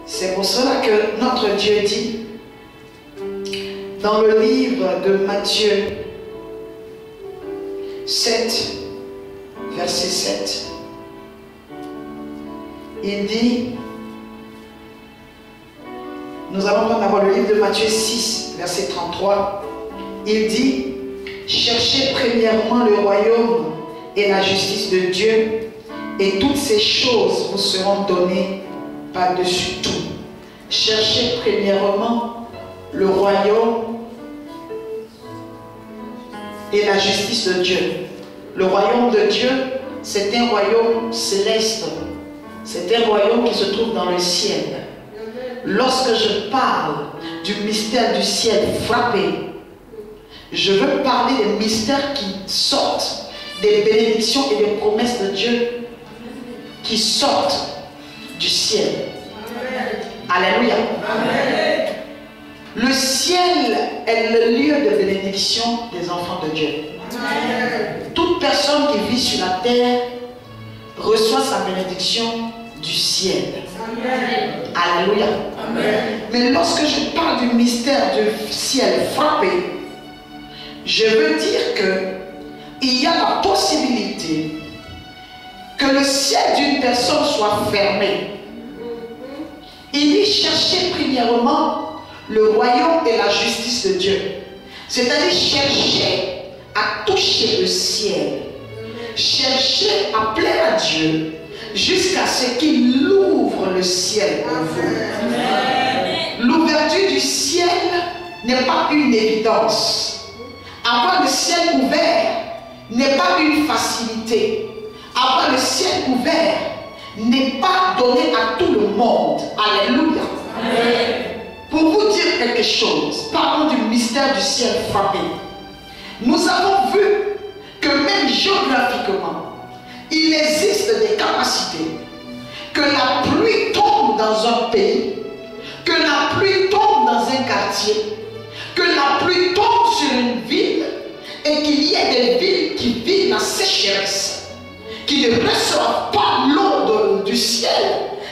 C'est pour cela que notre Dieu dit, dans le livre de Matthieu 7, verset 7, il dit, nous allons prendre d'abord le livre de Matthieu 6, verset 33, il dit, cherchez premièrement le royaume et la justice de Dieu, et toutes ces choses vous seront données par-dessus tout. Cherchez premièrement le royaume et la justice de Dieu. Le royaume de Dieu, c'est un royaume céleste. C'est un royaume qui se trouve dans le ciel. Lorsque je parle du mystère du ciel frappé, je veux parler des mystères qui sortent, des bénédictions et des promesses de Dieu qui sortent du ciel. Alléluia. Amen. Le ciel est le lieu de bénédiction des enfants de Dieu. Amen. Toute personne qui vit sur la terre reçoit sa bénédiction du ciel. Amen. Alléluia. Amen. Mais lorsque je parle du mystère du ciel frappé, je veux dire qu'il y a la possibilité que le ciel d'une personne soit fermé. Il dit chercher premièrement le royaume et la justice de Dieu. C'est-à-dire chercher à toucher le ciel. Chercher à plaire à Dieu jusqu'à ce qu'il ouvre le ciel pour vous. L'ouverture du ciel n'est pas une évidence. Avoir le ciel ouvert n'est pas une facilité. Avoir le ciel ouvert n'est pas donné à tout le monde. Alléluia. Amen. Pour vous dire quelque chose, parlons du mystère du ciel frappé. Nous avons vu que même géographiquement, il existe des capacités. Que la pluie tombe dans un pays, que la pluie tombe dans un quartier, que la pluie tombe sur une ville et qu'il y ait des villes qui vivent la sécheresse, qui ne reçoivent pas l'eau du ciel,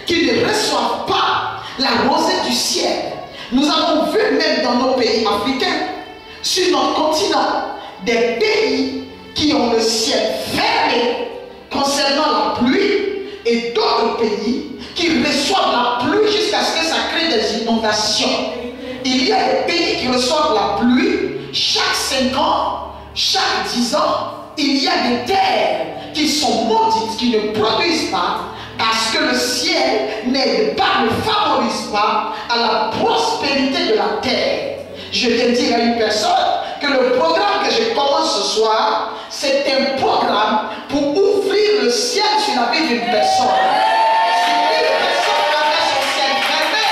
qui ne reçoivent pas la rosée du ciel. Nous avons vu même dans nos pays africains, sur notre continent, des pays qui ont le ciel fermé concernant la pluie et d'autres pays qui reçoivent la pluie jusqu'à ce que ça crée des inondations. Il y a des pays qui reçoivent la pluie chaque 5 ans, chaque 10 ans. Il y a des terres qui sont maudites, qui ne produisent pas, parce que le ciel n'aide pas, ne favorise pas à la prospérité de la terre. Je viens dire à une personne que le programme que je commence ce soir, c'est un programme pour ouvrir le ciel sur la vie d'une personne. Si une personne avait son ciel fermé,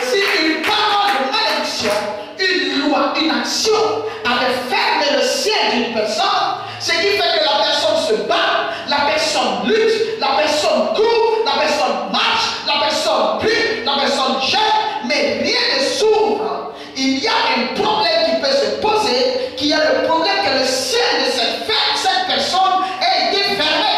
si une parole de malédiction, une loi, une action avait fermé le ciel d'une personne, ce qui fait que la personne se bat, la personne lutte, la personne court, la personne marche, la personne prie, la personne jette, mais rien ne s'ouvre. Il y a un problème qui peut se poser, qui est le problème que le ciel de cette personne a été fermé.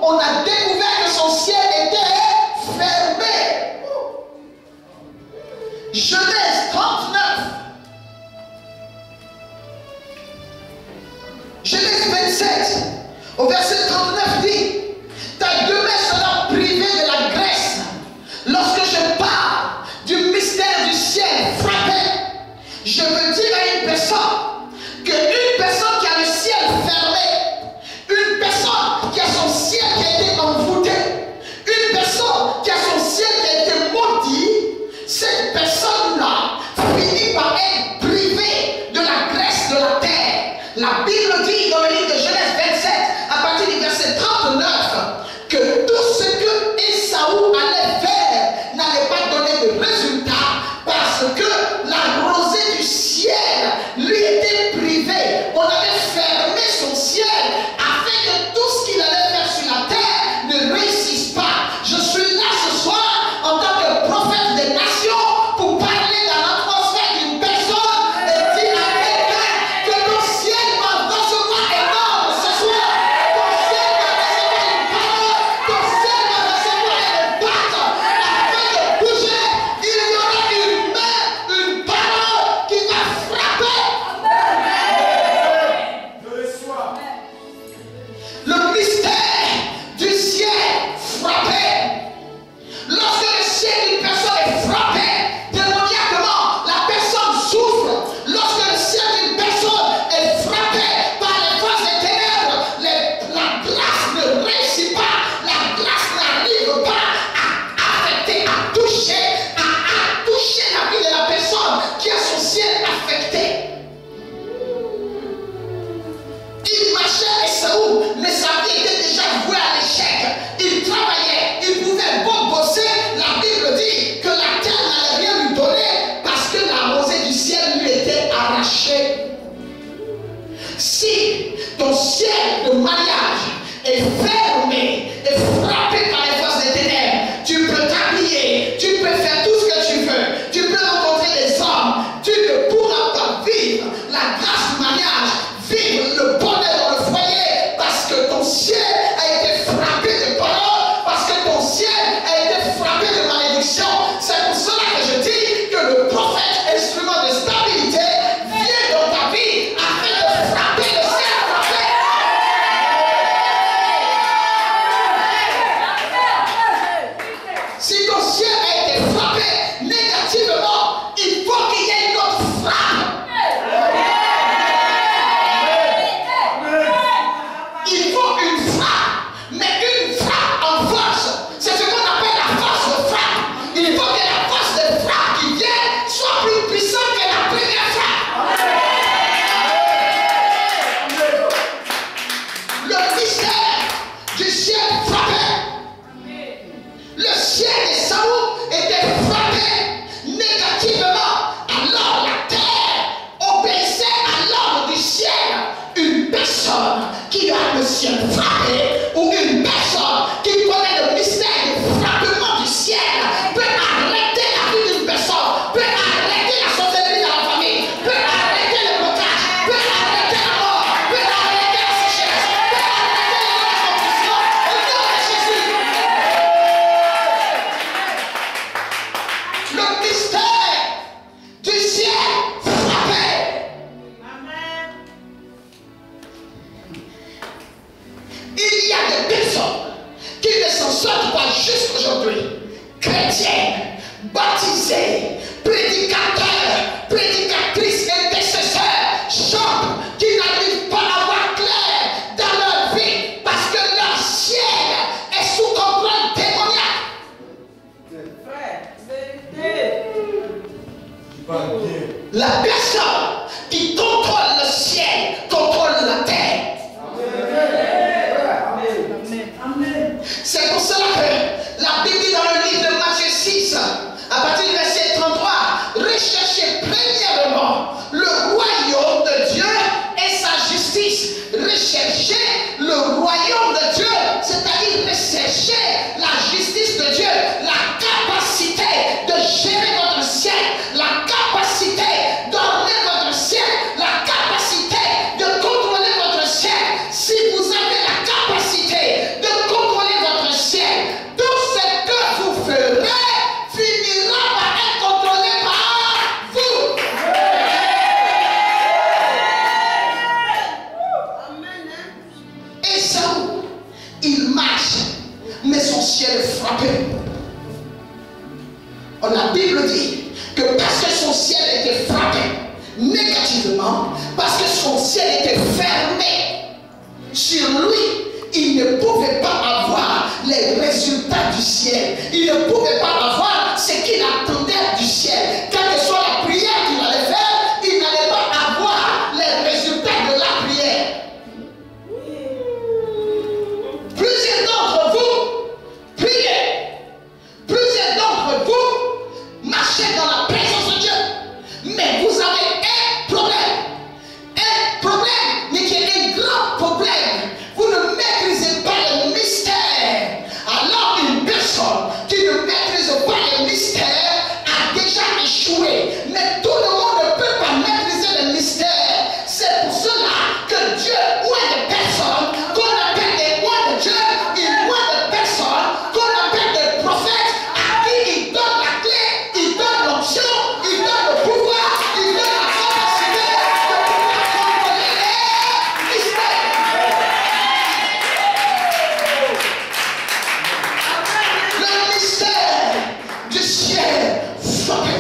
on a découvert que son ciel était fermé. Genèse 39. Genèse 27, au verset 39 dit, ta demeure sera privée de la grâce. Lorsque je parle du mystère du ciel frappé, je veux dire à une personne qu'une personne qui a le ciel fermé, une personne qui a son ciel qui a été envoûté, une personne qui a son ciel qui a été maudit, cette personne-là finit par être privée de la grâce de la terre. La Bible dit dans le livre de Genèse 27, à partir du verset 39, que tout ce que Ésaü allait faire n'allait pas donner de résultat parce que la rosée du ciel lui était privée. On avait fermé son ciel afin que tout ce qu'il allait faire sur la terre ne réussisse pas. Je suis là ce soir en tant que prophète des nations pour parler dans l'atmosphère d'une personne et dire à quelqu'un que ton ciel va recevoir énorme ce soir. Ton ciel va recevoir une parole, ton ciel va recevoir une patte afin de bouger. Il y aura une main, une parole qui va frapper. Le mystère du ciel frappé. Lorsque le ciel d'une personne est frappé, démoniaquement, la personne souffre. Lorsque le ciel d'une personne est frappé par les forces des ténèbres, la grâce ne réussit pas. La grâce n'arrive pas à affecter, à toucher la vie de la personne qui a son ciel affecté. Il marchait Ésaü, mais sa vie était déjà vouée à l'échec. Il travaillait, il pouvait bon bosser. La Bible dit que la terre n'allait rien lui donner parce que la rosée du ciel lui était arrachée. Si ton ciel de mariage est fermé et frappé par les forces des ténèbres, tu peux t'habiller, tu peux faire tout ce que tu veux, tu peux rencontrer des hommes, tu ne pourras pas vivre la grâce du mariage, vivre le bonheur dans le foyer parce que ton ciel a été frappé de paroles, parce que ton ciel a été frappé de malédiction. C'est pour cela que je dis que le prophète, instrument de stabilité, vient dans ta vie afin de frapper le ciel frappé. Si ton ciel a été frappé négativement, il faut qu'il y ait une autre frappe. Il faut une frappe, mais une frappe en force. C'est ce qu'on appelle la force de frappe. Il faut que la force de frappe qui vient soit plus puissante que la première frappe. Le mystère du ciel frappé. Le ciel d'Ésaü était frappé négativement. Alors la terre obéissait à l'ordre du ciel. Une personne qui a le ciel frappé ou une personne qui connaît le mystère du frappement du ciel peut arrêter la vie d'une personne, peut arrêter la sorcellerie dans la famille, peut arrêter le blocage, peut arrêter la mort, peut arrêter la sécheresse, peut arrêter l'accomplissement au nom de Jésus. Le mystère du ciel frappé. Il y a des personnes qui ne s'en sortent pas jusqu'aujourd'hui. Chrétiens, baptisés, prédicateurs, prédicatrices, intercesseurs, chantent, qui n'arrivent pas à voir clair dans leur vie parce que leur ciel est sous contrôle démoniaque. La personne qui contrôle le ciel contrôle la terre. C'est pour cela que la Bible dit dans le livre de Matthieu 6, à partir du verset 33, recherchez premièrement le royaume de Dieu et sa justice. Recherchez le royaume de Dieu, c'est-à-dire rechercher la justice de Dieu, la capacité de gérer votre ciel, la capacité d'ordonner votre La Bible dit que parce que son ciel était frappé négativement, parce que son ciel était fermé sur lui, il ne pouvait pas avoir les résultats du ciel. Il ne pouvait pas avoir ce qu'il attendait du ciel. Quelle que soit la prière qu'il allait faire, il n'allait pas avoir les résultats de la prière. Plusieurs d'entre vous priez. Plusieurs d'entre vous marchez dans la présence de Dieu. Mais vous avez un problème. Un problème, mais qui est un grand problème. Vous ne maîtrisez pas le mystère. Alors une personne qui ne maîtrise pas le mystère a déjà échoué. Mais tout le monde ne peut pas maîtriser le mystère. C'est pour cela que Dieu oint des personnes qu'on appelle des oints de Dieu. Il oint des personnes qu'on appelle des prophètes à qui il donne la clé, il donne l'option, il donne le pouvoir, il donne la capacité de pouvoir contrôler les mystères. Le mystère du ciel frappé.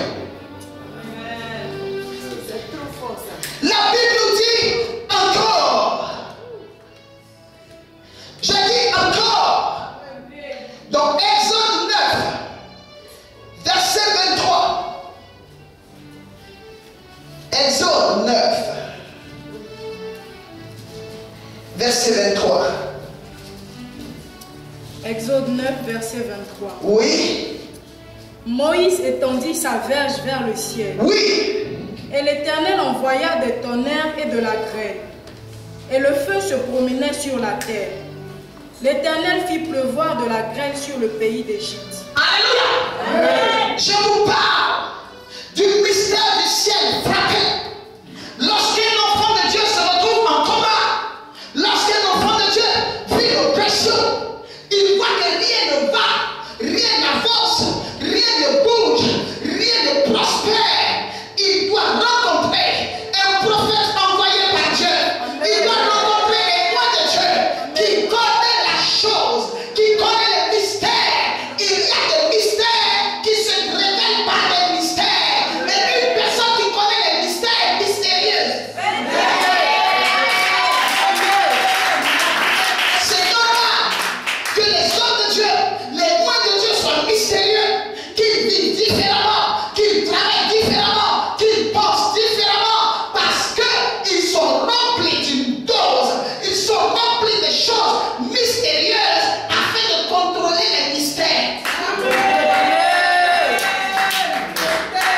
La Bible nous dit encore. Je dis encore. Dans Exode 9, verset 23. Exode 9, verset 23. Exode 9, verset 23. Oui, Moïse étendit sa verge vers le ciel. oui. Et l'Éternel envoya des tonnerres et de la grêle. Et le feu se promenait sur la terre. L'Éternel fit pleuvoir de la grêle sur le pays d'Égypte. Alléluia. Je vous parle du mystère du ciel frappé. Lorsqu'un enfant de Dieu se retrouve en combat, lorsqu'un enfant de Dieu vit l'oppression, il voit que rien ne va, rien n'avance, rien ne bouge, rien ne prospère. Il doit rencontrer un prophète envoyé par Dieu. Il doit rencontrer un roi de Dieu qui connaît la chose, qui connaît le mystère. Il y a des mystères qui se révèlent par les mystères. Mais une personne qui connaît les mystères est mystérieuse. C'est normal que les hommes de Dieu, les rois de Dieu soient mystérieux, qu'ils vivent différemment, qu'ils travaillent différemment, qu'ils pensent différemment, parce qu'ils sont remplis d'une dose, ils sont remplis de choses mystérieuses afin de contrôler les mystères.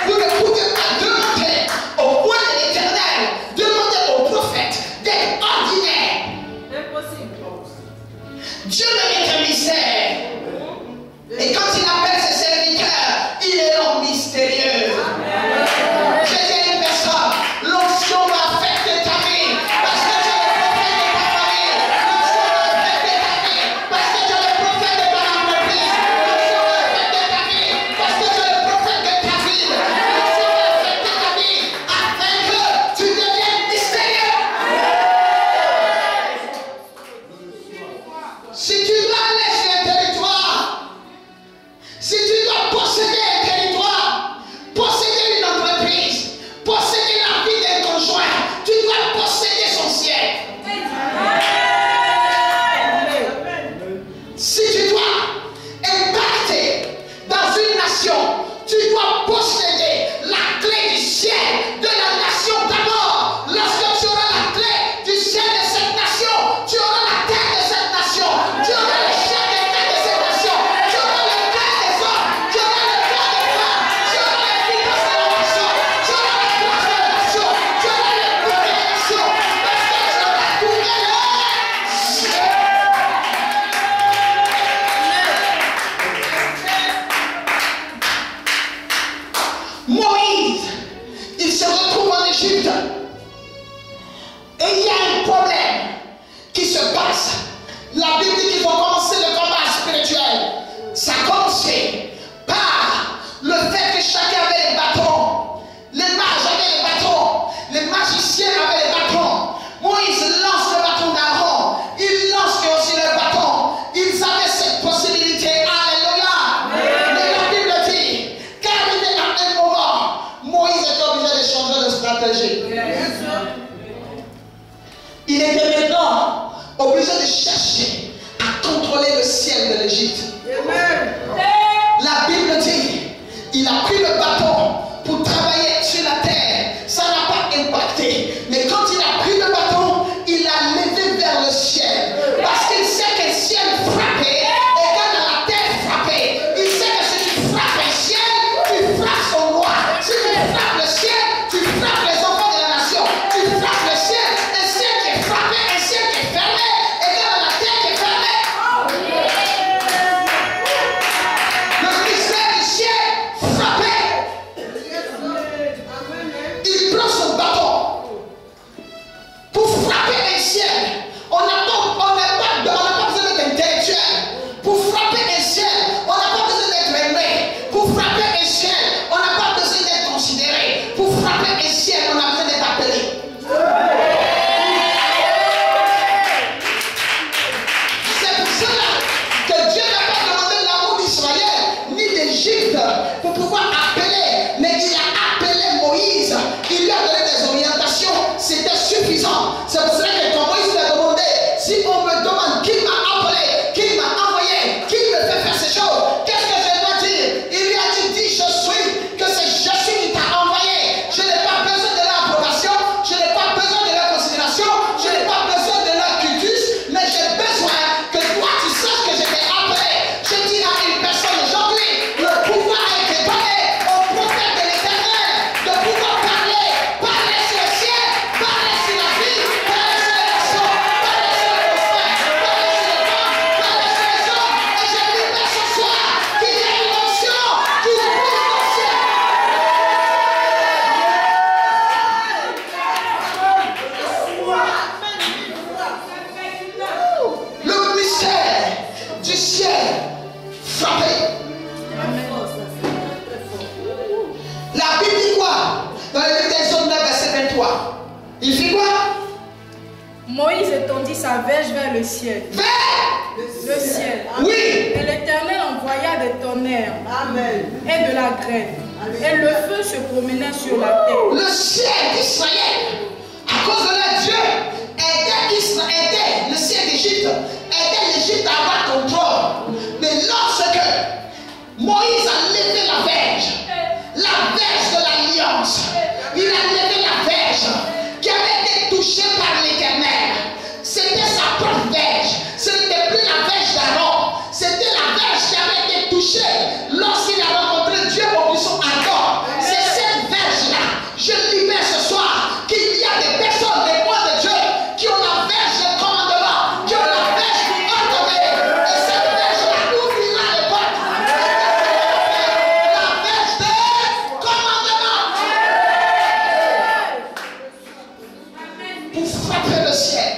Vous ne pouvez pas demander au roi de l'Éternel, demander au prophète d'être ordinaire. Dieu le met un mystère. Et quand il appelle ses serviteurs, il les rend mystérieux. Je dis à une personne, l'onction va affecter ta vie. Parce que tu es le prophète de ta famille. L'onction va affecter ta vie. Parce que tu es le prophète de ton entreprise. L'onction va affecter ta vie. Parce que tu es le prophète de ta ville. L'onction va affecter ta vie. Afin que tu deviennes mystérieux. Si tu dois laisser un territoire, si tu dois posséder un territoire, posséder une entreprise, posséder la vie d'un conjoint, tu dois posséder son ciel. Si tu dois impacter dans une nation, tu dois posséder la clé du ciel de la nation d'abord. Lorsque tu auras la clé du ciel de cette nation, tu auras la terre de cette nation, tu auras les chefs d'État de cette nation, tu auras le cœur des hommes, tu auras le cœur des femmes, tu auras les finances de la nation, tu auras la grâce de la nation, tu auras le goût de la nation, parce que tu auras tout le ciel. Moïse, il se retrouve en Égypte. Et il y a un problème qui se passe. La Bible dit qu'il faut commencer le combat spirituel. Ça a commencé par le fait que chacun avait les bâtons. Les mages avaient les bâtons. Les magiciens avaient les bâtons. Moïse lance le bâton d'Aaron. Il lance aussi le bâton. Ils avaient cette possibilité. Alléluia. Mais la Bible dit, car pour pouvoir appeler. Mais il a appelé Moïse. Il lui a donné des orientations. C'était suffisant. C'est pour cela que quand Moïse lui a demandé, si on me demande qui m'a appelé, qui m'a envoyé, qui me fait faire ces choses, qu'est-ce que je dois dire? Il lui a dit, dis je suis, que c'est je suis qui t'a envoyé. Je n'ai pas besoin de leur approbation, je n'ai pas besoin de leur considération, je n'ai pas besoin de leur cultus, mais j'ai besoin que toi tu saches que je t'ai appelé. Je dis à une personne aujourd'hui, le pouvoir a été donné au prophète de l'Éternel de pouvoir parler sur le ciel, parler sur la vie, parler sur les nations, parler sur les prophètes, parler sur les femmes, parler sur les hommes. Et je libère ce soir qu'il y a une onction qui pousse au ciel. Le mystère du ciel frappé. La Bible dit quoi? Dans le livre d'Exode 9, verset 23. Il fait quoi? Moïse étendit sa verge vers le ciel. Vers Le ciel. Oui. Et l'Éternel envoya des tonnerres et de la grêle. Et le feu se promenait sur la terre. Le ciel d'Israël, à cause de leur Dieu, aidait le ciel d'Égypte, aidait l'Égypte à avoir contrôle. Mais lorsque Moïse a levé la verge de l'alliance, il a levé la verge qui avait été touchée par l'Éternel. C'était sa propre verge. Ce n'était plus la verge d'Aaron. C'était la verge qui avait été touchée lorsqu'il a rencontré Dieu au buisson ardent. C'est cette verge-là. Je libère ce soir qu'il y a des personnes, des rois de Dieu, qui ont la verge de commandement, qui ont la verge pour ordonner. Et cette verge-là ouvrira les portes. La verge de commandement. Pour frapper le ciel,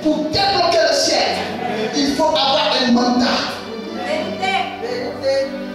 pour débloquer le ciel, il faut avoir un mandat.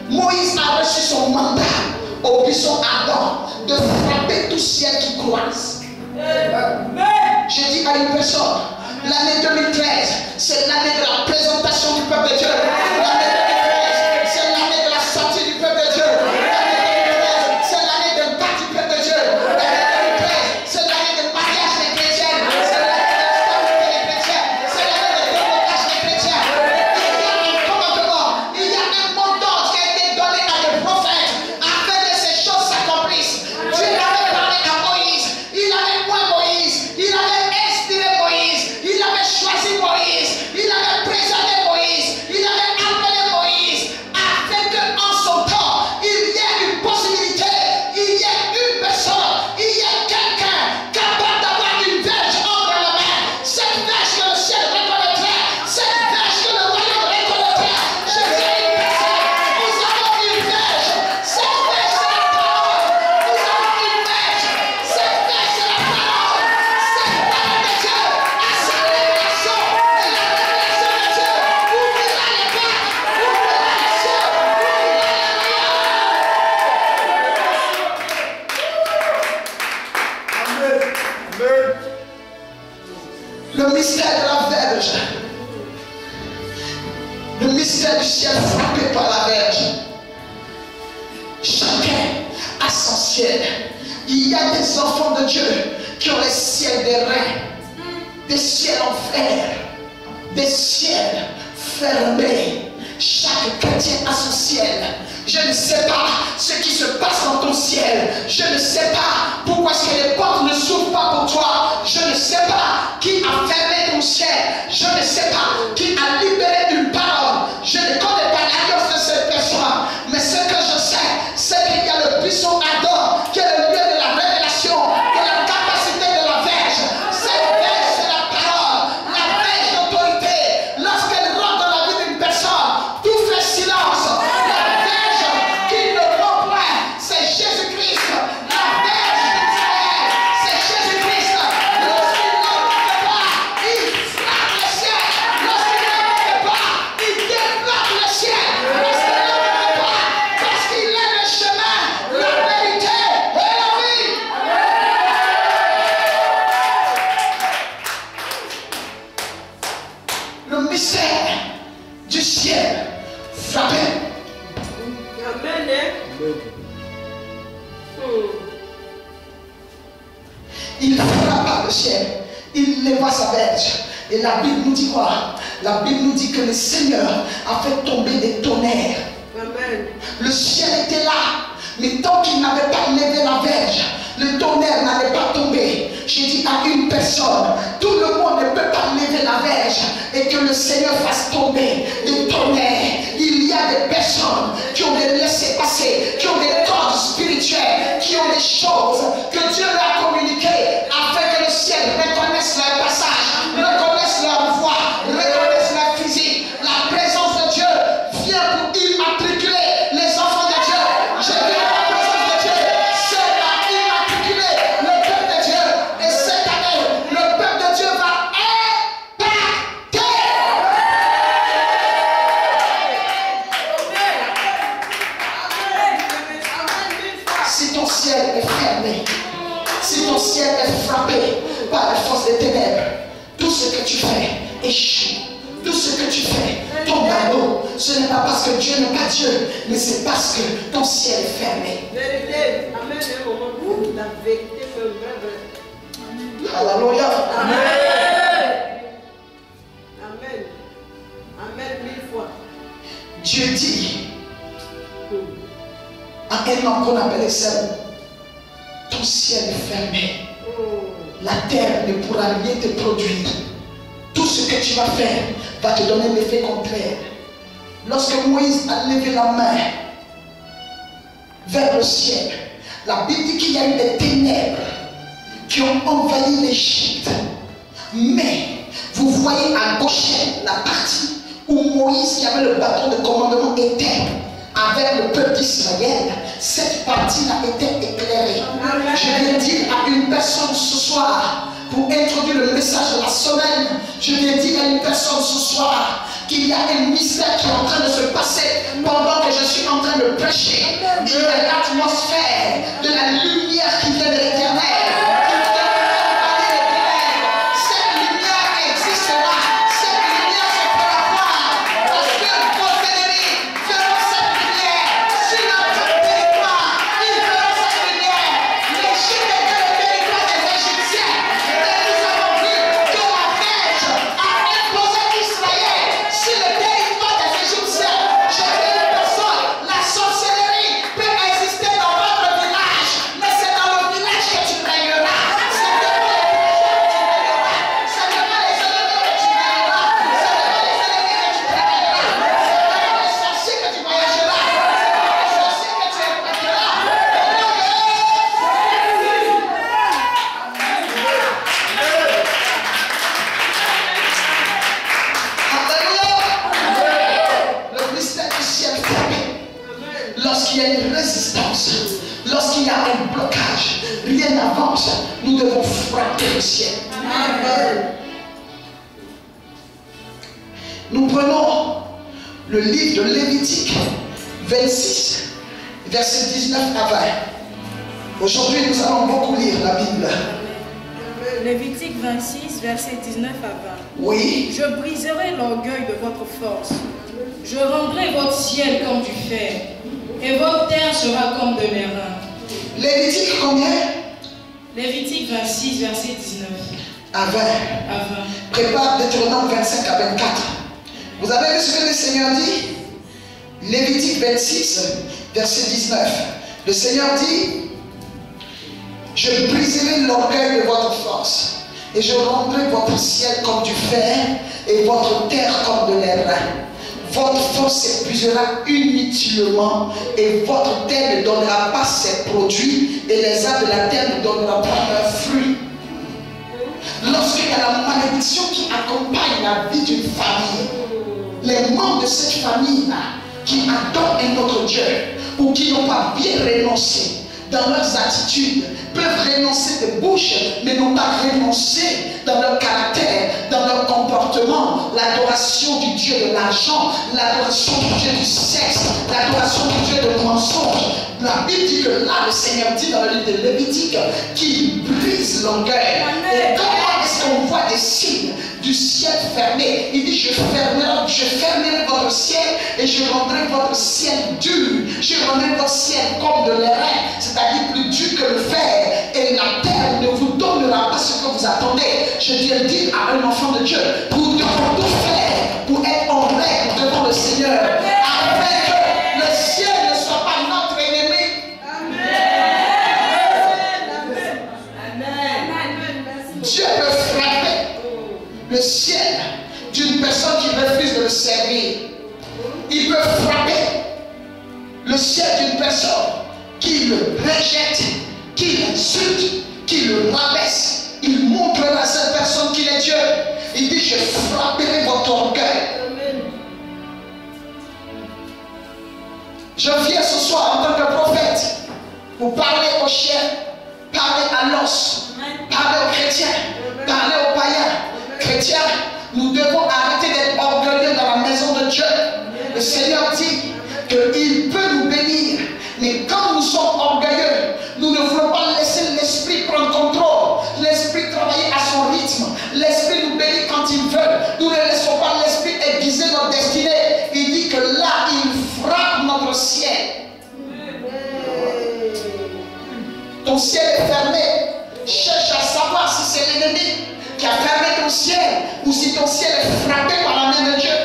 Moïse a reçu son mandat au buisson ardent de frapper tout ciel qui croise. Je dis à une personne, l'année 2013, c'est l'année de la présentation du peuple de Dieu. L'année 2013, c'est l'année de la sortie du peuple de Dieu. L'année 2013, c'est l'année de bâtir du peuple de Dieu. L'année 2013, c'est l'année de mariage des chrétiens. C'est l'année de la stabilité des chrétiens. C'est l'année de déblocage des chrétiens. Il y a un commandement, il y a un mot d'ordre qui a été donné à des prophètes afin que ces choses s'accomplissent. Dieu avait parlé à Moïse, il avait oint Moïse, il avait inspiré Moïse, il avait choisi Moïse, il avait préservé Moïse, il avait appelé Moïse afin qu'en son temps, il y ait une possibilité, il y ait une personne, il y ait quelqu'un capable d'avoir une verge entre les mains. Cette verge que le ciel reconnaîtrait, cette verge que le royaume reconnaîtrait. Je dis à une personne, nous avons une verge, cette verge c'est la parole. Nous avons une verge, cette verge c'est la parole. Cette parole de Dieu a sa révélation. Et la révélation de Dieu ouvrira les portes, ouvrira les cieux, ouvrira les royaumes. Le mystère de la verge, le mystère du ciel frappé par la verge. Chacun a son ciel. Il y a des enfants de Dieu qui ont les ciels des reins, des ciels en fer, des ciels fermés. Chaque chrétien a son ciel. Je ne sais pas ce qui se passe dans ton ciel. Je ne sais pas pourquoi est-ce que les portes ne s'ouvrent pas pour toi. Je ne sais pas qui a fermé ton ciel. Je ne sais pas qui a libéré une parole. Je ne connais pas l'alliance de cette personne. Mais ce que je sais, c'est qu'il y a le buisson ardent qui est le lieu de la révélation, de la capacité de la verge. Cette verge, c'est la parole, la verge d'autorité. Lorsqu'elle rentre dans la vie d'une personne, tout fait silence. La verge qui ne ment point, c'est Jésus-Christ. La verge d'Israël, c'est Jésus-Christ. Il frappa le ciel, il leva sa verge. Et la Bible nous dit quoi? La Bible nous dit que le Seigneur a fait tomber des tonnerres. Amen. Le ciel était là, mais tant qu'il n'avait pas levé la verge, le tonnerre n'allait pas tomber. J'ai dit à une personne, tout le monde ne peut pas lever la verge et que le Seigneur fasse tomber des tonnerres. Il y a des personnes qui ont des laissés-passer, qui ont des cordes spirituelles, qui ont des choses que Dieu leur a communiquées afin que le ciel reconnaisse leur passage, reconnaisse leur voix, reconnaisse leur physique. La présence de Dieu vient pour immatriculer les enfants de Dieu. Je viens à la présence de Dieu, c'est à immatriculer le peuple de Dieu. Et cette année, le peuple de Dieu va impacter. Si ton ciel est fermé, si ton ciel est frappé par la force des ténèbres, tout ce que tu fais échoue. Tout ce que tu fais tombe à l'eau. Ce n'est pas parce que Dieu n'est pas Dieu, mais c'est parce que ton ciel est fermé. Vérité. Amen. Un moment où la vérité fait vrai. Alléluia. Amen. Amen. Amen 1000 fois. Dieu dit à un homme qu'on appelait Saül, ton ciel est fermé. La terre ne pourra rien te produire. Tout ce que tu vas faire va te donner l'effet contraire. Lorsque Moïse a levé la main vers le ciel, la Bible dit qu'il y a eu des ténèbres qui ont envahi l'Égypte. Mais vous voyez à gauche la partie où Moïse, qui avait le bâton de commandement, était avec le peuple d'Israël. Cette partie-là était éclairée. Je viens dire à une personne ce soir, pour introduire le message de la semaine, je viens dire à une personne ce soir qu'il y a un mystère qui est en train de se passer pendant que je suis en train de prêcher. Il y a l'atmosphère de la lumière qui vient de l'Éternel. Cette lumière existera. Cette lumière se fera voir. Parce que vos ennemis verront cette lumière. Sur notre territoire, ils verront cette lumière. L'Égypte était le territoire des Égyptiens. Nous avons vu que la verge a imposé Israël sur le territoire des Égyptiens. Je dis une personne, la sorcellerie peut exister dans votre village, mais c'est dans le village que tu régneras. C'est devant les ennemis que tu régneras. C'est devant les ennemis que tu régneras. C'est devant les sorciers que tu voyageras. C'est devant les sorciers que tu impacteras. Alléluia. Le mystère du ciel fermé. Lorsqu'il y a une résistance, lorsqu'il y a un blocage, rien n'avance, nous devons frapper le ciel. Nous prenons le livre de Lévitique 26, versets 19 à 20. Aujourd'hui, nous allons beaucoup lire la Bible. Lévitique 26, versets 19 à 20. Oui. Je briserai l'orgueil de votre force. Je rendrai votre ciel comme du fer, et votre terre sera comme de l'airain. Lévitique combien? Lévitique 26, verset 19 À 20. à 20. Prépare Deutéronome 25 à 24. Vous avez vu ce que le Seigneur dit? Lévitique 26, verset 19. Le Seigneur dit: je briserai l'orgueil de votre force, et je rendrai votre ciel comme du fer, et votre terre comme de l'airain. Votre force s'épuisera inutilement, et votre terre ne donnera pas ses produits, et les arbres de la terre ne donneront pas leurs fruits. Lorsqu'il y a la malédiction qui accompagne la vie d'une famille, les membres de cette famille-là qui adorent un autre Dieu ou qui n'ont pas bien renoncé dans leurs attitudes peuvent renoncer de bouche, mais n'ont pas renoncé dans leur caractère, dans leur comportement. L'adoration du Dieu de l'argent, l'adoration du Dieu du sexe, l'adoration du Dieu de mensonge. La Bible dit que là, le Seigneur dit dans le livre de Lévitique qu'il brise l'orgueil. Et comment est-ce qu'on voit des signes du ciel fermé. Il dit, je fermerai votre ciel et je rendrai votre ciel dur. Je rendrai votre ciel comme de l'airain, c'est-à-dire plus dur que le fer. Et la terre ne vous donnera pas ce que vous attendez. Je viens dire à un enfant de Dieu, nous devons tout faire pour être en règle devant le Seigneur, afin que le ciel ne soit pas notre ennemi. Dieu peut frapper le ciel d'une personne qui refuse de le servir. Il peut frapper le ciel d'une personne qui le rejette, qui l'insulte, qui le rabaisse. Il montrera à cette personne qu'il est Dieu. Il dit, je frapperai votre orgueil. Je viens ce soir en tant que prophète pour parler aux chiens, parler à l'os, parler aux chrétiens, parler aux païens. Chrétiens, nous devons arrêter d'être orgueilleux dans la maison de Dieu. Le Seigneur dit qu'il peut nous bénir, mais quand nous sommes orgueilleux, nous ne voulons pas laisser l'esprit prendre contrôle, l'esprit travailler à son rythme, l'esprit nous bénit quand il veut. Nous ne laissons pas l'esprit aiguiser notre destinée. Il dit que là, il frappe notre ciel. Ton ciel est fermé. Cherche à savoir si c'est l'ennemi qui a fermé ton ciel ou si ton ciel est frappé par la main de Dieu.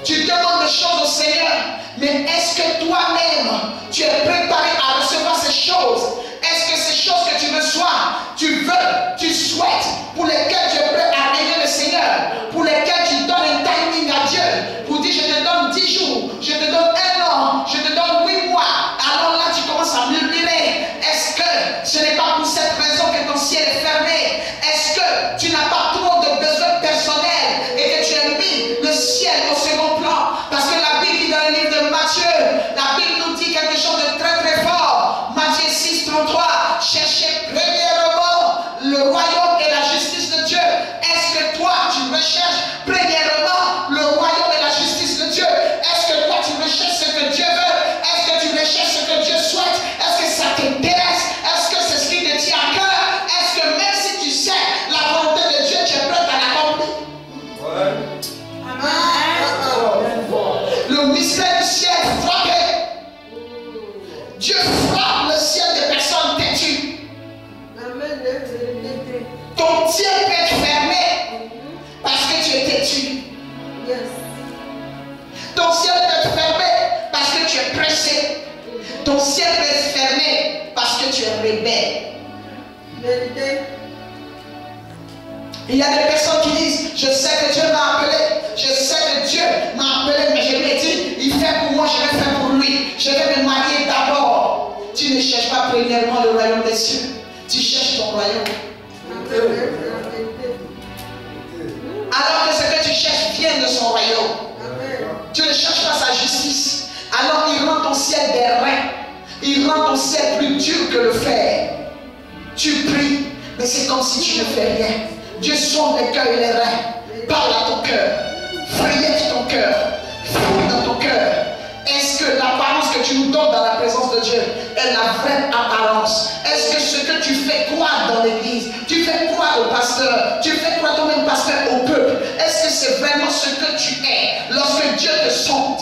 Tu demandes des choses au Seigneur, mais est-ce que toi-même tu es préparé à recevoir ces choses? Est-ce que ces choses que tu reçois, tu veux, tu souhaites, pour lesquelles tu es prêt à aider le Seigneur, pour lesquelles tu donnes un timing à Dieu, pour dire je te donne 10 jours, je te donne 1 an, je te donne 8 mois, alors là tu commences à murmurer. Est-ce que ce n'est pas pour cette raison que ton ciel est fermé? Est-ce que tu n'as pas trop de besoins personnels et que tu as mis le ciel au second plan? Parce que la Bible dit dans le livre de Matthieu, la Bible nous dit quelque chose de très très fort. Matthieu 6, 33, cherchez premièrement le royaume et la justice de Dieu. Est-ce que toi tu recherches premièrement le royaume et la justice de Dieu? Est-ce que toi tu recherches ce que Dieu veut? Est-ce que tu recherches ce que Dieu souhaite? Est-ce que ça t'intéresse? Est-ce que c'est ce qui te tient à cœur? Est-ce que même si tu sais la volonté de Dieu, tu es prêt à l'accomplir? Le mystère du ciel frappé. Dieu frappe le ciel des personnes têtues. Ton ciel peut être fermé parce que tu es têtu. Ton ciel peut être fermé parce que tu es pressé. Ton ciel peut être fermé parce que tu es rebelle. Il y a des personnes qui disent, je sais que Dieu m'a appelé, je sais que Dieu m'a appelé, mais je lui ai dit, il fait pour moi, je vais faire pour lui. Je vais me marier d'abord. Tu ne cherches pas premièrement le royaume des cieux, tu cherches ton royaume. Alors que ce que tu cherches vient de son royaume. Tu ne cherches pas sa justice. Alors il rend ton ciel d'airain. Il rend ton ciel plus dur que le fer. Tu pries, mais c'est comme si tu ne fais rien. Dieu sonde les cœurs et les reins. Parle à ton cœur. Feuillette ton cœur. Fouille dans ton cœur. Est-ce que l'apparence que tu nous donnes dans la présence de Dieu est la vraie apparence? Est-ce que ce que tu fais croire dans l'église, tu fais croire au pasteur, tu fais croire toi-même pasteur au peuple, est-ce que c'est vraiment ce que tu es lorsque Dieu te sonde?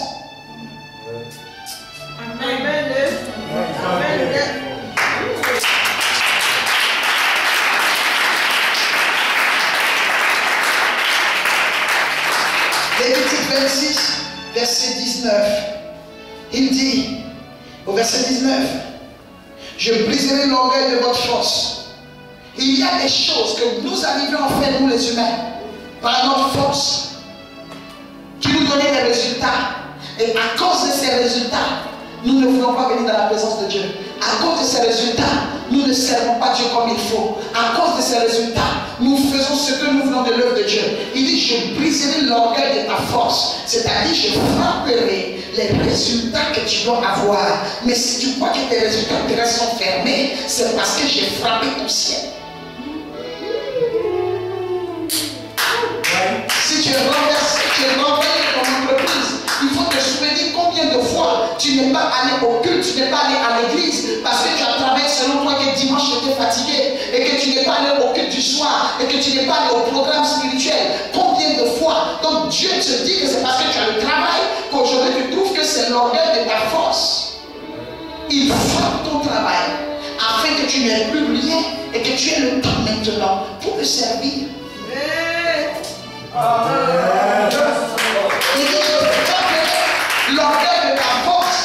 Amen. Lévitique 26, verset 19. Il dit, au verset 19, je briserai l'orgueil de votre force. Il y a des choses que nous arrivons à faire, nous les humains, par notre force, qui nous donnent des résultats. Et à cause de ces résultats, nous ne voulons pas venir dans la présence de Dieu. À cause de ces résultats, nous ne servons pas Dieu comme il faut. À cause de ces résultats, nous faisons ce que nous voulons de l'œuvre de Dieu. Il dit, je briserai l'orgueil de ta force. C'est-à-dire, je frapperai les résultats que tu dois avoir. Mais si tu crois que tes résultats terrestres sont fermés, c'est parce que j'ai frappé ton ciel. Si tu es renversé, tu es renvoyé dans ton entreprise, il faut te souvenir combien de fois tu n'es pas allé au culte, tu n'es pas allé à l'église parce que tu as travaillé selon toi que dimanche tu étais fatigué et que tu n'es n'es pas allé au culte du soir et que tu n'es pas allé au programme spirituel. Combien de fois? Donc Dieu te dit que c'est parce que tu as le travail qu'aujourd'hui tu trouves que c'est l'orgueil de ta force. Il frappe ton travail afin que tu n'aies plus rien et que tu aies le temps maintenant pour le servir. Il dit, je frapperai l'orgueil de ta force,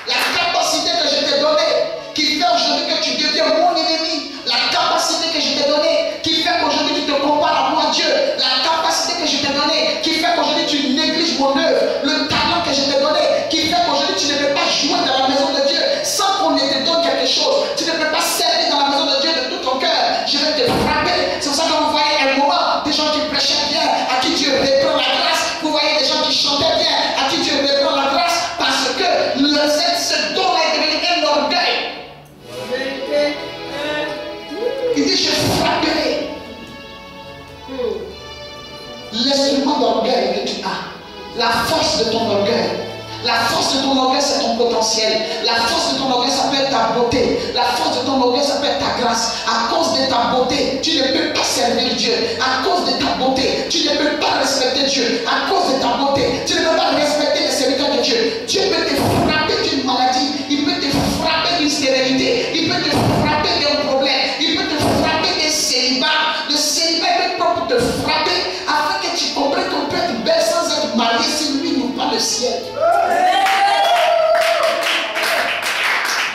la capacité que je t'ai donnée, qui fait aujourd'hui que tu deviens mon ennemi, la capacité que je t'ai donnée, qui fait qu'aujourd'hui tu te compares à moi, Dieu, la capacité que je t'ai donnée, qui fait qu'aujourd'hui tu négliges mon œuvre, le talent que je t'ai donné, qui fait qu'aujourd'hui tu ne peux pas jouer dans la maison de Dieu sans qu'on ne te donne quelque chose, tu ne peux pas servir dans la maison de Dieu de tout ton cœur, je vais te frapper. C'est pour ça que vous voyez un moment des gens qui prêchaient bien, à qui Dieu reprend la grâce, vous voyez des gens qui chantaient bien, à qui Dieu reprend la grâce, parce que ce don est devenu un orgueil. Il dit, je frapperai l'instrument d'orgueil que tu as, la force de ton orgueil. La force de ton orgueil, c'est ton potentiel. La force de ton orgueil, ça peut être ta beauté. La force de ton orgueil, ça peut être ta grâce. À cause de ta beauté, tu ne peux pas servir Dieu. À cause de ta beauté, tu ne peux pas respecter Dieu. À cause de ta beauté, tu ne peux pas respecter les serviteurs de Dieu. Dieu peut te frapper d'une maladie. Il peut te frapper d'une stérilité. Il peut te frapper d'un problème. Il peut te frapper d'un célibat. Le célibat peut pas te frapper afin que tu comprennes qu'on peut être belle sans être marié si lui n'ouvre pas le ciel.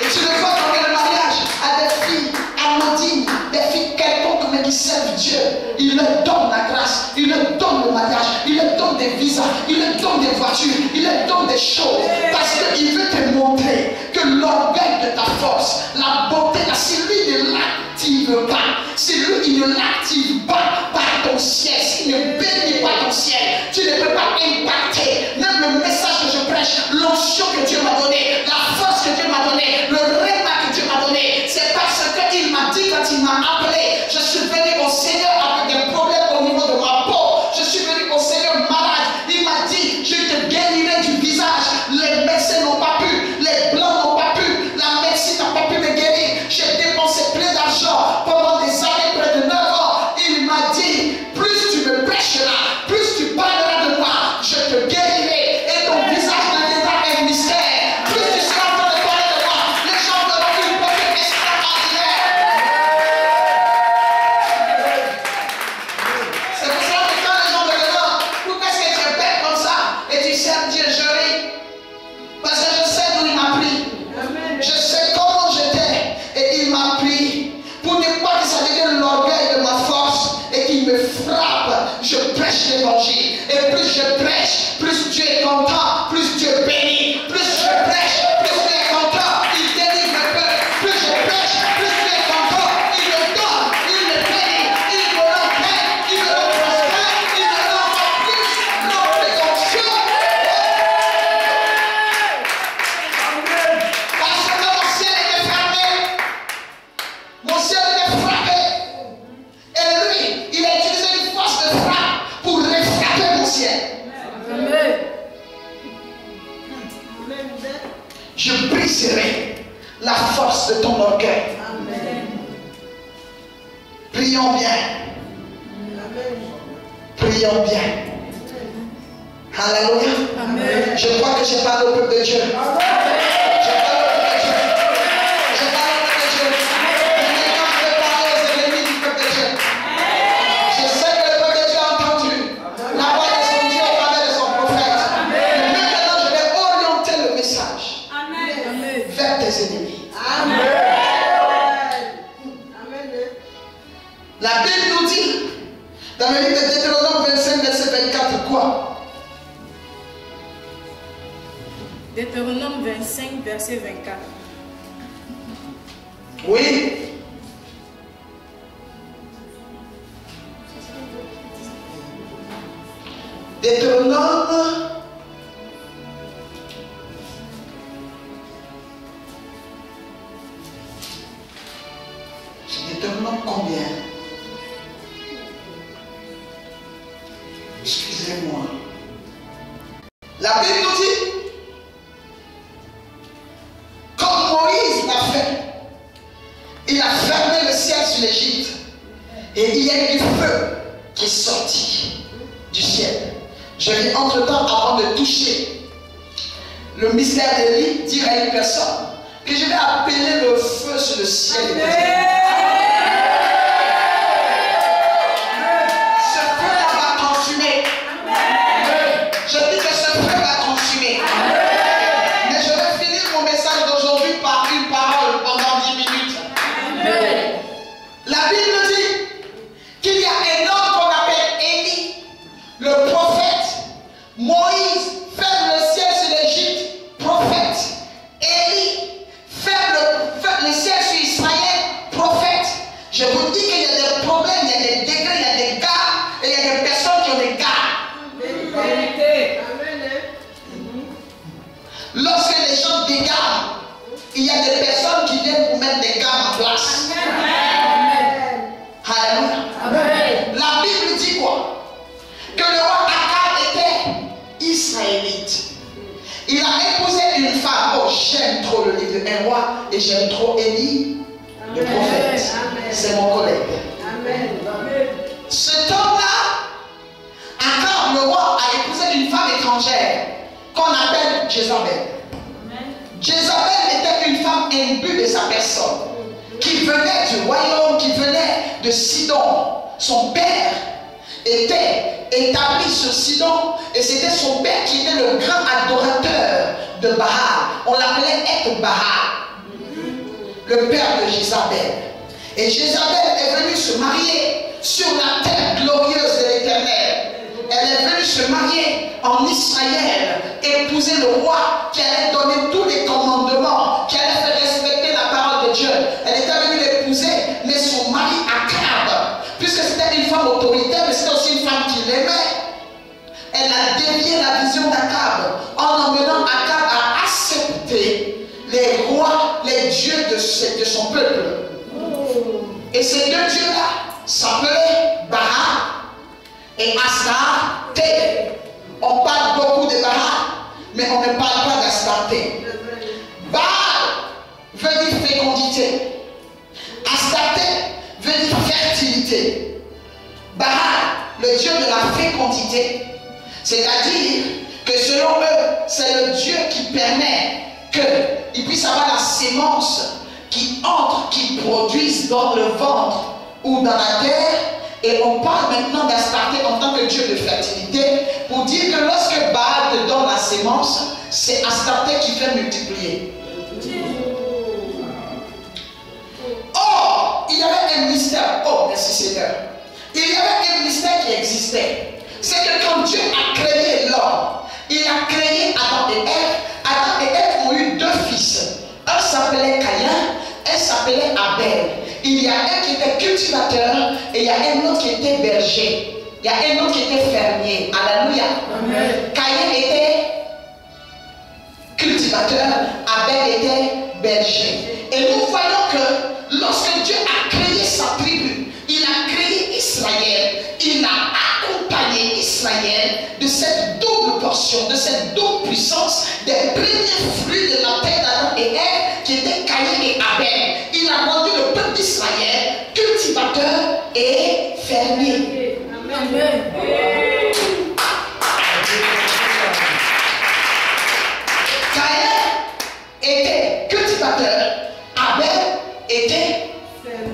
Et tu le vois dans le mariage à des filles anodines, des filles quelconques mais qui servent Dieu. Il leur donne la grâce, il leur donne le mariage, il leur donne des visas, il leur donne des voitures, il leur donne des choses. Parce qu'il veut te montrer que l'orgueil de ta force, la beauté, là, si lui ne l'active pas, si lui il ne l'active pas par ton ciel, s'il ne bénit pas ton ciel, tu ne peux pas impacter même le message que je prêche, l'onction que Dieu m'a donnée, la force que Dieu m'a donnée, le rêve que Dieu m'a donné. C'est parce qu'il m'a dit quand il m'a appelé, je suis venu au Seigneur avec des problèmes au niveau de ma peau, je suis venu au Seigneur malade. Il m'a dit, je te guérirai du visage. Les médecins n'ont pas pu, les blancs n'ont pas pu, la médecine n'a pas pu me guérir. J'ai dépensé plein d'argent pendant des années, près de 9 ans. Il m'a dit, plus tu me prêcheras, plus tu parleras de moi, je te guérirai et ton visage deviendra un mystère. Plus tu seras en train de parler de moi, les gens verront une beauté extraordinaire. C'est pour ça que quand les gens me demandent, pourquoi est-ce que tu es bête comme ça et tu sers Dieu, je ris. Parce que je sais d'où il m'a pris. Je sais comment j'étais et il m'a pris. Pour ne pas que ça devienne l'orgueil de ma force et qu'il me frappe, je prêche l'évangile. Et plus je prêche, plus Dieu est content, plus Dieu bénit. Plus je prêche, plus Dieu est content, il délivre le peuple. Plus je prêche, plus Dieu est content, il me donne, il me bénit, il me rend plein, il me rend prospère, il me rend encore plus, rempli d'onction. Parce que mon ciel était fermé, mon ciel était frappé. Et lui, il a utilisé une force de frappe pour refrapper mon ciel. Je briserai la force de ton orgueil. Prions bien. Prions bien. Alléluia. Je crois que j'ai parlé au peuple de Dieu. Je parle au peuple de Dieu. Je parle au peuple de Dieu. Maintenant, je vais parler aux ennemis du peuple de Dieu. Je sais que le peuple de Dieu a entendu la voix de son Dieu au travers de son prophète. Mais maintenant, je vais orienter le message vers tes ennemis. La Bible nous dit, dans le livre de Deutéronome 25, verset 24, quoi? Deutéronome 25, verset 24. Oui. Deutéronome. Deutéronome combien? Excusez-moi. La Bible nous dit, comme Moïse l'a fait, il a fermé le ciel sur l'Égypte. Et il y a eu du feu qui est sorti du ciel. Je vais entre-temps, avant de toucher le mystère d'Élie, dire à une personne que je vais appeler le feu sur le ciel. Ce feu-là va consumer. Je dis que ce feu va consumer. Mais je vais finir mon message d'aujourd'hui par une parole pendant 10 minutes. La Bible dit qu'il y a un homme qu'on appelle Élie, le prophète. Moïse ferme le ciel sur l'Égypte, prophète. Élie ferme le ciel sur Israël, prophète. Je vous dis qu'il y a des problèmes, il y a des degrés, il y a des gars, et il y a des personnes qui ont des gars. Lorsque les gens dégagent, il y a des personnes qui viennent pour mettre des gars en place. Alléluia. La Bible dit quoi? Que le roi Akab était israélite. Il a épousé une femme. Oh, j'aime trop le livre de 1 roi et j'aime trop Élie, le prophète. C'est mon collègue. Ce temps-là, Akab, le roi, a épousé une femme étrangère qu'on appelle Jézabel. Jézabel était une femme imbue de sa personne, qui venait du royaume, qui venait de Sidon. Son père était établi sur Sidon et c'était son père qui était le grand adorateur de Baal. On l'appelait Baal, le père de Jézabel. Et Jézabel est venue se marier sur la terre glorieuse de l'Éternel. Elle est venue se marier en Israël, épouser le roi qui allait donner tous les commandements, qui allait faire respecter la parole de Dieu. Elle était venue l'épouser, mais son mari Akab, puisque c'était une femme autoritaire, mais c'était aussi une femme qui l'aimait, elle a dévié la vision d'Akab en emmenant Akab à accepter les rois, les dieux de son peuple. Et ces deux dieux-là s'appelaient Baal et Astarté. On parle beaucoup de Baal, mais on ne parle pas d'Astarté. Baal veut dire fécondité. Astarté veut dire fertilité. Baal, le dieu de la fécondité, c'est-à-dire que selon eux, c'est le Dieu qui permet qu'il puisse avoir la sémence qui entre, qui produise dans le ventre ou dans la terre. Et on parle maintenant d'Astarté en tant que Dieu de fertilité pour dire que lorsque Baal te donne la sémence, c'est Astarté qui fait multiplier. Or, il y avait un mystère. Oh, merci Seigneur. Il y avait un mystère qui existait. C'est que quand Dieu a créé l'homme, il a créé Adam et Ève. Adam et Ève ont eu deux fils. Un s'appelait Caïn, un s'appelait Abel. Il y a un qui était cultivateur et il y a un autre qui était berger. Il y a un autre qui était fermier. Alléluia. Caïn était cultivateur, Abel était berger. Et nous voyons que lorsque Dieu a créé sa tribu, il a créé Israël, il a accompagné Israël de cette double portion, de cette double puissance des premiers fruits de la terre d'Adam et Ève qui étaient Caïn et Abel. Il a rendu le peuple d'Israël cultivateur et fermier. Amen. Caïn était cultivateur, Abel était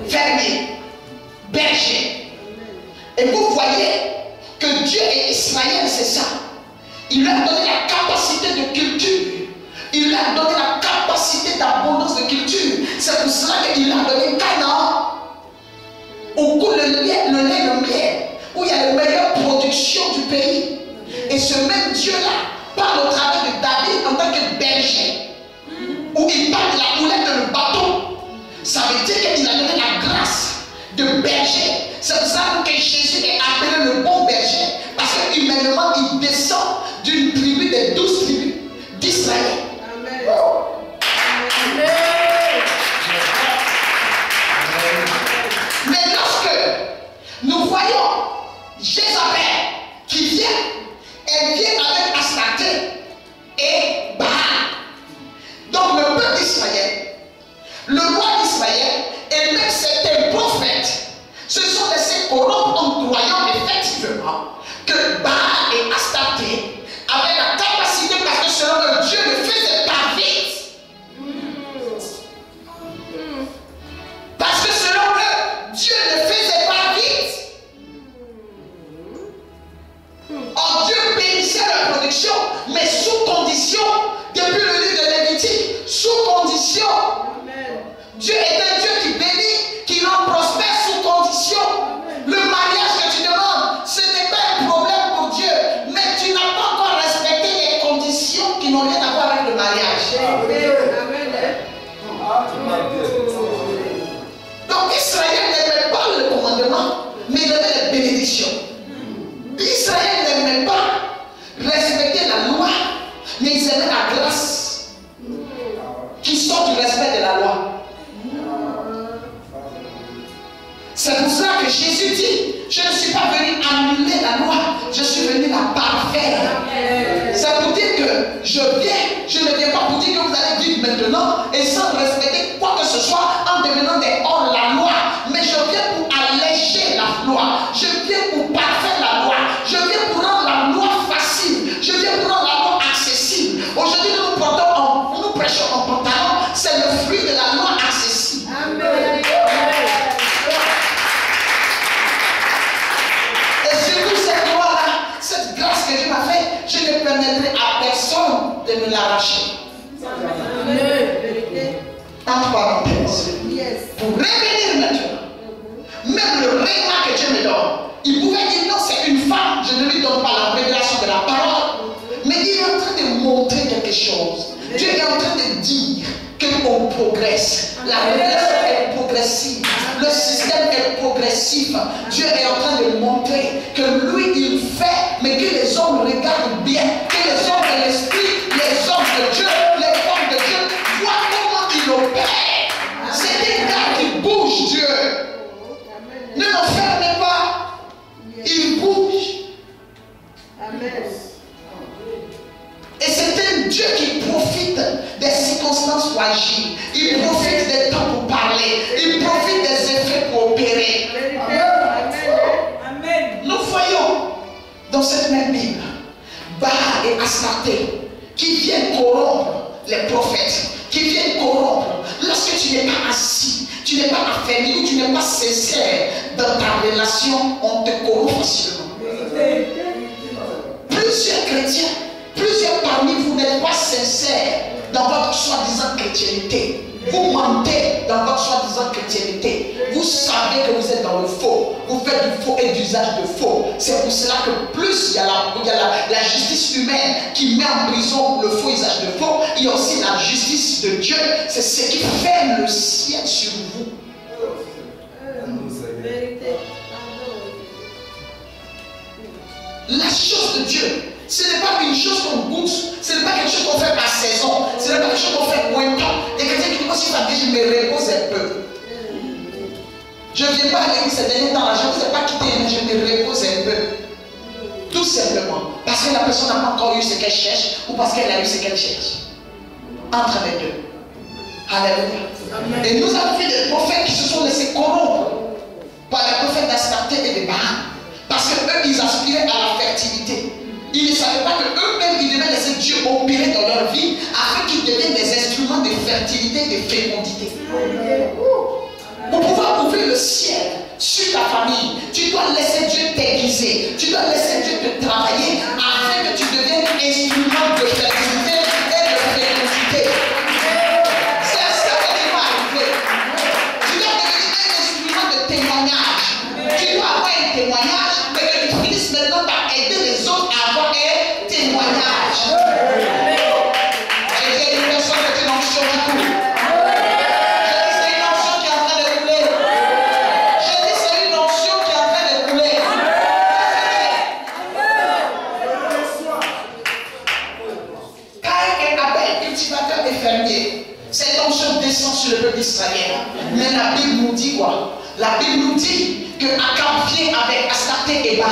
fermier, berger. Et vous voyez que Dieu et Israël, c'est ça. Il leur a donné la capacité de culture. Il leur a donné la capacité d'abondance de culture. C'est pour cela qu'il leur a donné Canaan, où coule le lait, le miel, où il y a la meilleure production du pays. Et ce même Dieu-là parle au travers de David en tant que berger, où il parle de la houlette de le bateau. Ça veut dire qu'il a donné la grâce de berger. C'est pour ça que Jésus est appelé le bon berger, parce que humainement il descend d'une tribu des 12 tribus d'Israël. Amen. Oh. Amen. Mais lorsque nous voyons Jézabel qui vient, elle vient avec Astarté et Baal. Donc le peuple d'Israël, le roi d'Israël et même certains prophètes, ce sont des laisser corrompre en croyant effectivement que Baal et Astarté avaient la capacité, parce que selon eux, Dieu ne faisait pas vite. Parce que selon eux, Dieu ne faisait pas vite. Or, Dieu bénissait la production, mais sous condition, depuis le livre de Lévitique, sous condition. Dieu est un Dieu qui bénit, qui rend prospère sous condition. Le mariage que tu demandes, ce n'est pas un problème pour Dieu, mais tu n'as pas encore respecté les conditions qui n'ont rien à voir avec le mariage. Donc Israël n'aimait pas le commandement, mais il aimait les bénédictions. Israël n'aimait pas respecter la loi, mais ils aimaient la grâce qui sort du respect de la loi. C'est pour cela que Jésus dit, je ne suis pas venu annuler la loi, je suis venu la parfaire. C'est pour dire que je ne viens pas pour dire que vous allez vivre maintenant et sans respecter quoi que ce soit en devenant des hors la loi. Mais je viens pour alléger la loi, je viens pour parfaire la loi, je viens pour rendre la loi facile, je viens pour rendre la loi accessible. Aujourd'hui, nous prêchons en pantalon, c'est le fruit de la loi accessible. Amen. Cette grâce que Dieu m'a faite, je ne permettrai à personne de me l'arracher. En parenthèse, pour revenir maintenant, même le règlement que Dieu me donne, il pouvait dire non, c'est une femme, je ne lui donne pas la révélation de la parole, mais il est en train de montrer quelque chose. Dieu est en train de dire qu'on progresse. La révélation est progressive. Le système est progressif. Dieu est en train de montrer que lui, il fait, mais que les hommes regardent bien, que les hommes de l'esprit, les hommes de Dieu, les femmes de Dieu, voient comment il opère. C'est des gars qui bougent Dieu. Ne l'enfermez pas. Il bouge. Amen. Et c'est un Dieu qui profite des circonstances pour agir. Il profite des temps pour parler. Il profite des effets pour opérer. Amen. Nous voyons dans cette même Bible Baal et Astarté qui viennent corrompre les prophètes, qui viennent corrompre. Lorsque tu n'es pas assis, tu n'es pas affermi ou tu n'es pas sincère dans ta relation, on te corrompt facilement. Plusieurs chrétiens, plusieurs parmi vous n'êtes pas sincères dans votre soi-disant chrétienté. Vous mentez dans votre soi-disant chrétienté. Vous savez que vous êtes dans le faux. Vous faites du faux et d'usage de faux. C'est pour cela que plus il y a la justice humaine qui met en prison le faux usage de faux, il y a aussi la justice de Dieu. C'est ce qui ferme le ciel sur vous. La chose de Dieu, ce n'est pas une chose qu'on goûte, ce n'est pas quelque chose qu'on fait par saison, ce n'est pas quelque chose qu'on fait pour un temps. Il y a quelqu'un qui dit aussi, je me repose un peu. Je ne viens pas à l'église ces derniers temps, je ne vous ai pas quitté, mais je me repose un peu. Tout simplement, parce que la personne n'a pas encore eu ce qu'elle cherche, ou parce qu'elle a eu ce qu'elle cherche. Entre les deux. Alléluia. Et nous avons vu des prophètes qui se sont laissés corrompre par les prophètes d'Astarté et de Baal. Parce qu'eux, ils aspiraient à la fertilité. Ils ne savaient pas qu'eux-mêmes, ils devaient laisser Dieu opérer dans leur vie afin qu'ils deviennent des instruments de fertilité et de fécondité. Pour pouvoir ouvrir le ciel sur ta famille, tu dois laisser Dieu t'aiguiser. Tu dois laisser Dieu te travailler afin que tu deviennes instrument de fertilité et de fécondité. C'est ça qui va arriver. Tu dois devenir un instrument de témoignage. Tu dois avoir un témoignage, mais que tu finisses maintenant par aider les autres à avoir un témoignage. J'ai dit à une personne que tu n'en changes du tout. J'ai dit c'est une onction qui est en train de couler. J'ai dit c'est une onction qui est en train de couler. Caïn et Abel, cultivateur et fermier. Cette onction descend sur le peuple israélien. Mais la Bible nous dit quoi? La Bible nous dit que Akab vient avec Astarté et Baal,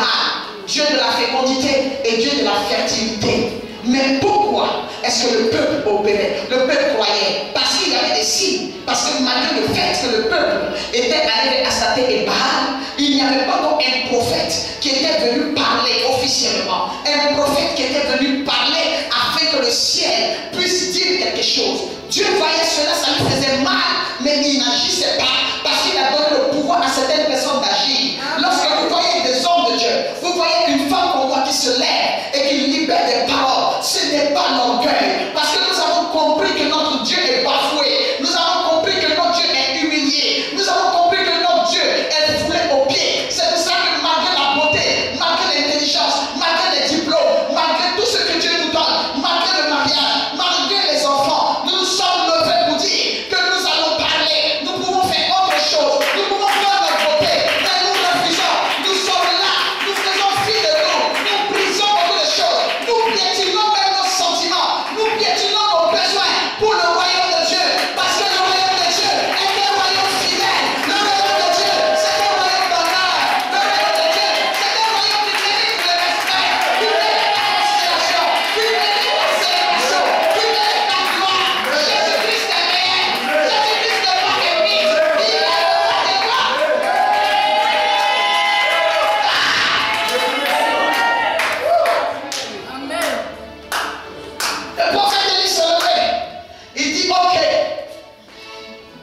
Dieu de la fécondité et Dieu de la fertilité. Mais pourquoi est-ce que le peuple opérait? Le peuple croyait parce qu'il y avait des signes. Parce que malgré le fait que le peuple était allé avec Astarté et Baal, il n'y avait pas donc un prophète qui était venu parler officiellement, un prophète qui était venu parler afin que le ciel puisse dire quelque chose. Dieu voyait cela, ça lui faisait mal, mais il n'agissait pas parce qu'il a donné le pouvoir à certaines personnes d'agir. Lorsque vous voyez des hommes de Dieu, vous voyez une femme comme moi qui se lève et qui libère des paroles, ce n'est pas l'orgueil, parce que nous avons compris que notre Dieu est bafoué, nous avons compris que notre Dieu est humilié, nous avons compris que notre Dieu est foulé aux pieds. C'est pour ça que malgré la beauté, malgré l'intelligence, malgré les diplômes, malgré tout ce que Dieu nous donne, malgré le mariage, malgré les enfants, nous nous sommes levés pour dire que nous allons parler, nous pouvons faire autre chose, nous pouvons faire notre beauté, mais nous refusons, nous sommes là, nous faisons fi de nous brisons beaucoup de choses, nous piétinons même nos sentiments, nous piétinons nos besoins pour le royaume de Dieu, parce que le royaume de Dieu est un royaume fidèle, le royaume de Dieu c'est un royaume d'honneur, le royaume de Dieu c'est un royaume qui mérite le respect, qui mérite la considération, qui mérite la célébration, qui mérite la gloire. Jésus-Christ est réel, Jésus-Christ n'est pas ennemi, il est le roi des rois. Amen. Le prophète Élie se levait. Il dit, ok,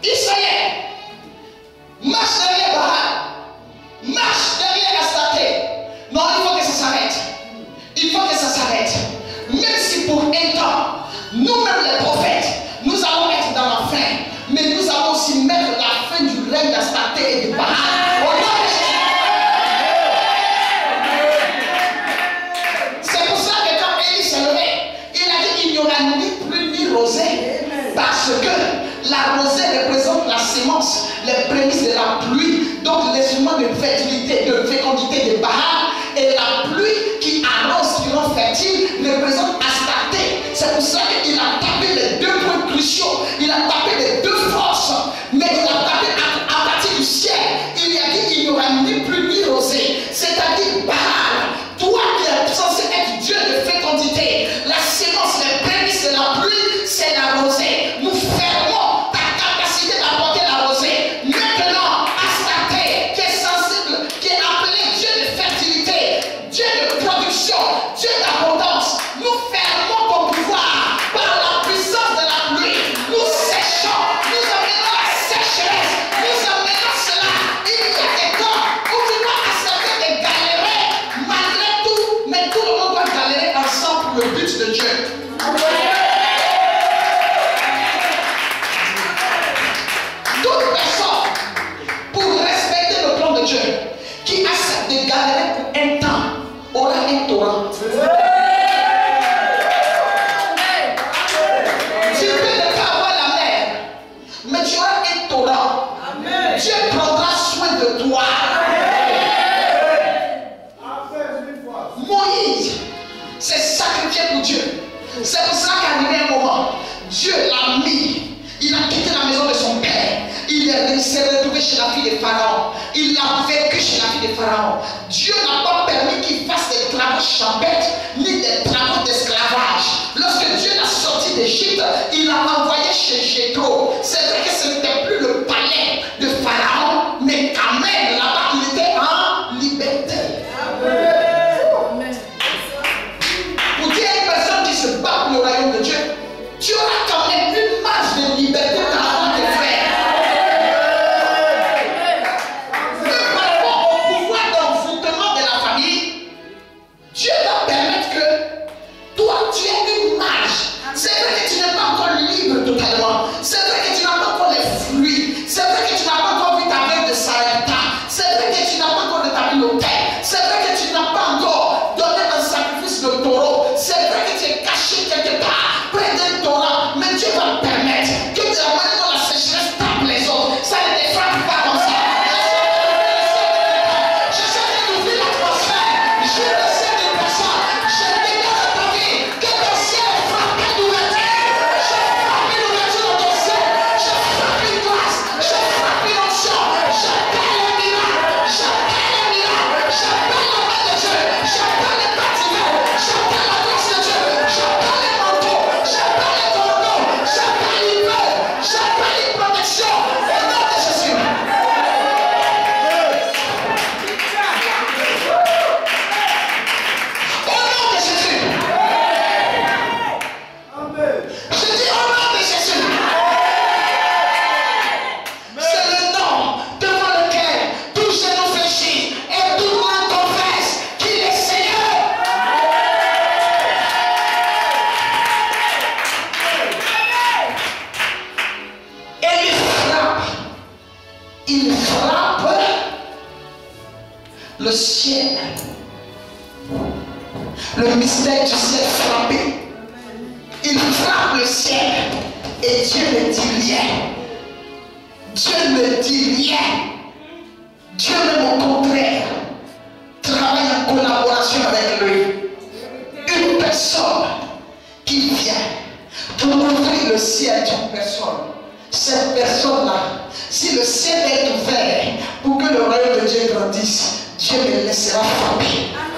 Israël, marche derrière Baal, marche derrière Astarté. Non, il faut que ça s'arrête. Il faut que ça s'arrête. Même si pour un temps, nous-mêmes les prophètes, nous allons être dans la fin, mais nous allons aussi mettre la fin du règne d'Astarté et de Baal. Au nom de Jésus. C'est pour ça que quand Élie s'est levé, il a dit qu'il n'y aura ni pluie ni rosée. Parce que la rosée représente la sémence, les prémices de la pluie, donc l'instrument de fertilité, de fécondité de Baal, et la pluie qui arrose, qui rend fertile, représente Astarté. C'est pour ça qu'il a tapé les deux points cruciaux, il a tapé les deux forces, mais il a tapé à partir du ciel. Il a dit qu'il n'y aura ni pluie ni rosée, c'est-à-dire Baal, toi qui es censé être Dieu de fécondité, la sémence, les prémices de la pluie, c'est la rosée. Nous fermons ta capacité d'apporter la rosée. Maintenant, Astarté, qui est sensible, qui est appelé Dieu de fertilité, Dieu de production, Dieu d'abondance, nous fermons ton pouvoir par la puissance de la pluie. Nous séchons, nous amenons la sécheresse, nous amenons cela. Il y a des temps où tu dois accepter de galérer malgré tout, mais tout le monde doit galérer ensemble pour le but de Dieu. Toute personne, pour respecter le plan de Dieu, qui accepte de galérer pour un temps, aura un torrent. Tu peux ne pas avoir la mer, mais tu auras un torrent. Dieu prendra soin de toi. Moïse s'est sacrifié pour Dieu. C'est pour ça qu'arrivé un moment, Dieu l'a mis. Il a quitté la maison de son père. Il s'est retrouvé chez la fille de Pharaon. Il a vécu chez la fille de Pharaon. Dieu n'a pas permis qu'il fasse des travaux champêtres ni des travaux d'esclavage. Lorsque Dieu l'a sorti d'Égypte, il l'a envoyé chez Jéthro. C'est vrai que ce n'était plus le palais de Pharaon, mais quand même là-bas il était en liberté. Amen. Pour dire à une personne qui se bat pour le royaume de Dieu, tu auras quand même une marge de liberté par rapport à tes frères. Mais par rapport au pouvoir d'envoûtement de la famille, Dieu t'a permis le ciel, le mystère du ciel frappé. Il frappe le ciel et Dieu ne dit rien. Dieu ne dit rien. Dieu même au contraire travaille en collaboration avec lui. Une personne qui vient pour ouvrir le ciel d'une personne. Cette personne-là, si le ciel est ouvert pour que le royaume de Dieu grandisse, Dieu me laissera frapper.